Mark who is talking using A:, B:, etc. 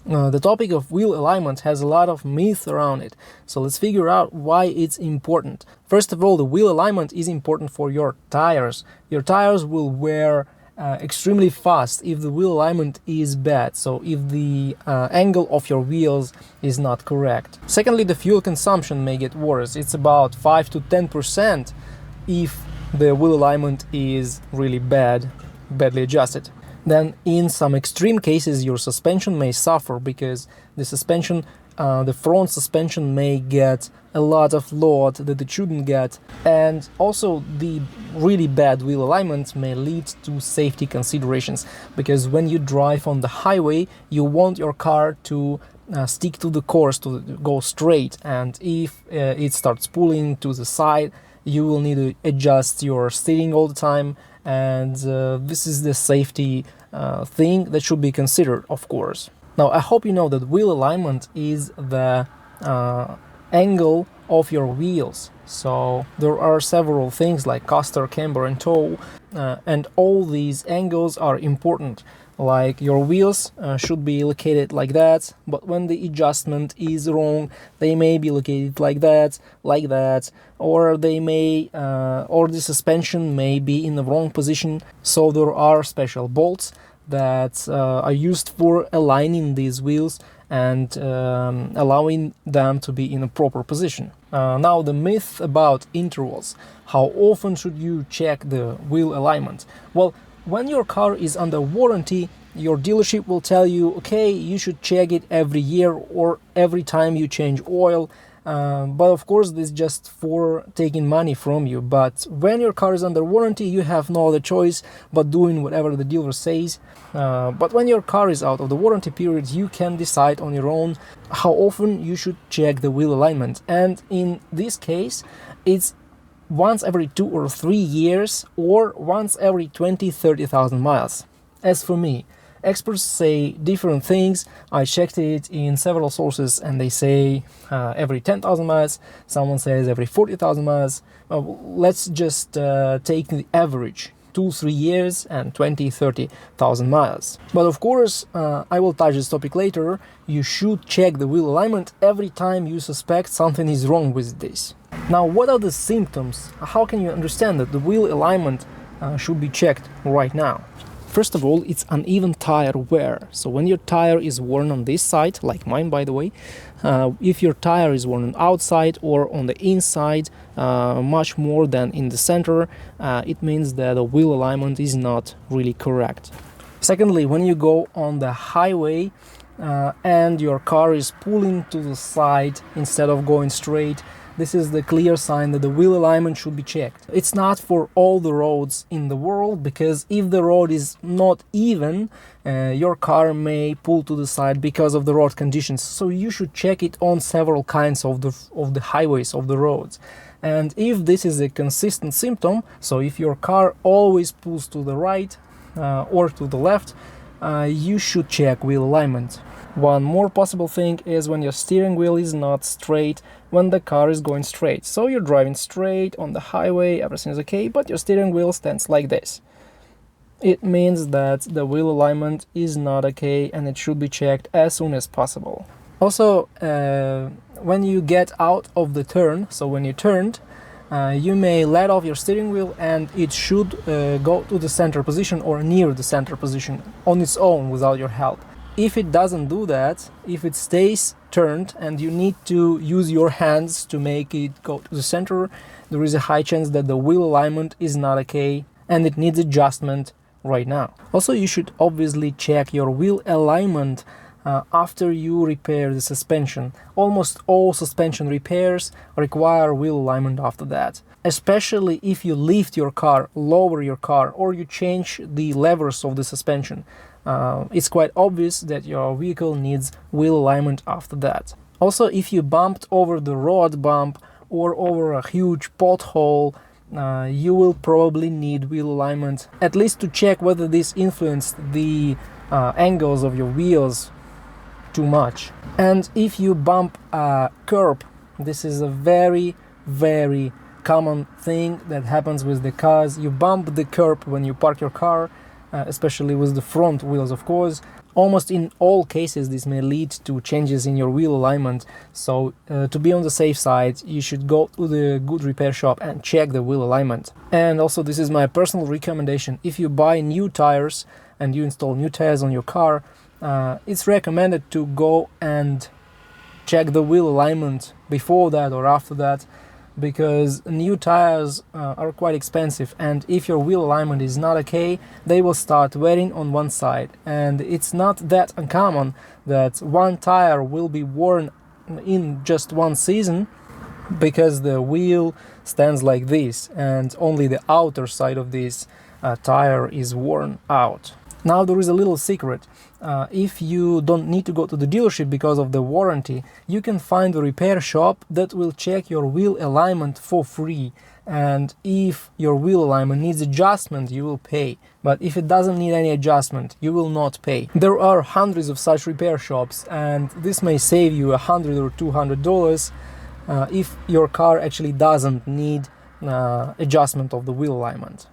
A: The topic of wheel alignment has a lot of myth around it, so let's figure out why it's important. First of all, the wheel alignment is important for your tires. Your tires will wear extremely fast if the wheel alignment is bad, so if the angle of your wheels is not correct. Secondly, the fuel consumption may get worse. It's about 5 to 10% if the wheel alignment is really badly adjusted. Then in some extreme cases your suspension may suffer because the front suspension may get a lot of load that it shouldn't get, and also the really bad wheel alignment may lead to safety considerations, because when you drive on the highway you want your car to stick to the course, to go straight, and if it starts pulling to the side you will need to adjust your steering all the time, and this is the safety thing that should be considered, of course. Now, I hope you know that wheel alignment is the angle of your wheels. So there are several things like caster, camber and toe, and all these angles are important. Like your wheels should be located like that, but when the adjustment is wrong, they may be located like that, or or the suspension may be in the wrong position. So there are special bolts that are used for aligning these wheels and allowing them to be in a proper position. Now, the myth about intervals. How often should you check the wheel alignment? Well, when your car is under warranty, your dealership will tell you, okay, you should check it every year or every time you change oil. But of course, this is just for taking money from you. But when your car is under warranty, you have no other choice but doing whatever the dealer says. But when your car is out of the warranty period, you can decide on your own how often you should check the wheel alignment. And in this case, it's once every 2 or 3 years, or once every 20-30,000 miles. As for me, experts say different things. I checked it in several sources and they say every 10,000 miles, someone says every 40,000 miles. Let's just take the average, 2-3 years and 20-30,000 miles. But of course, I will touch this topic later. You should check the wheel alignment every time you suspect something is wrong with this. Now, what are the symptoms? How can you understand that the wheel alignment should be checked right now? First of all, it's uneven tire wear. So when your tire is worn on this side, like mine by the way, if your tire is worn on outside or on the inside much more than in the center, it means that the wheel alignment is not really correct. Secondly, when you go on the highway and your car is pulling to the side instead of going straight, this is the clear sign that the wheel alignment should be checked. It's not for all the roads in the world, because if the road is not even, your car may pull to the side because of the road conditions. So you should check it on several kinds of the highways, of the roads. And if this is a consistent symptom, so if your car always pulls to the right or to the left, you should check wheel alignment. One more possible thing is when your steering wheel is not straight when the car is going straight. So you're driving straight on the highway, everything is okay, but your steering wheel stands like this. It means that the wheel alignment is not okay and it should be checked as soon as possible. Also, when you get out of the turn, so when you turned, you may let off your steering wheel and it should go to the center position or near the center position on its own without your help. If it doesn't do that, if it stays turned and you need to use your hands to make it go to the center, there is a high chance that the wheel alignment is not okay and it needs adjustment right now. Also, you should obviously check your wheel alignment after you repair the suspension. Almost all suspension repairs require wheel alignment after that, especially if you lift your car, lower your car, or you change the levers of the suspension. It's quite obvious that your vehicle needs wheel alignment after that. Also, if you bumped over the road bump or over a huge pothole, you will probably need wheel alignment, at least to check whether this influenced the angles of your wheels too much. And if you bump a curb, this is a very, very common thing that happens with the cars. You bump the curb when you park your car, especially with the front wheels, of course. Almost in all cases, this may lead to changes in your wheel alignment. So to be on the safe side, you should go to the good repair shop and check the wheel alignment. And also, this is my personal recommendation. If you buy new tires and you install new tires on your car, it's recommended to go and check the wheel alignment before that or after that, because new tires are quite expensive, and if your wheel alignment is not okay, they will start wearing on one side. And it's not that uncommon that one tire will be worn in just one season because the wheel stands like this and only the outer side of this tire is worn out. Now there is a little secret. If you don't need to go to the dealership because of the warranty, you can find a repair shop that will check your wheel alignment for free. And if your wheel alignment needs adjustment, you will pay. But if it doesn't need any adjustment, you will not pay. There are hundreds of such repair shops, and this may save you $100 or $200 if your car actually doesn't need adjustment of the wheel alignment.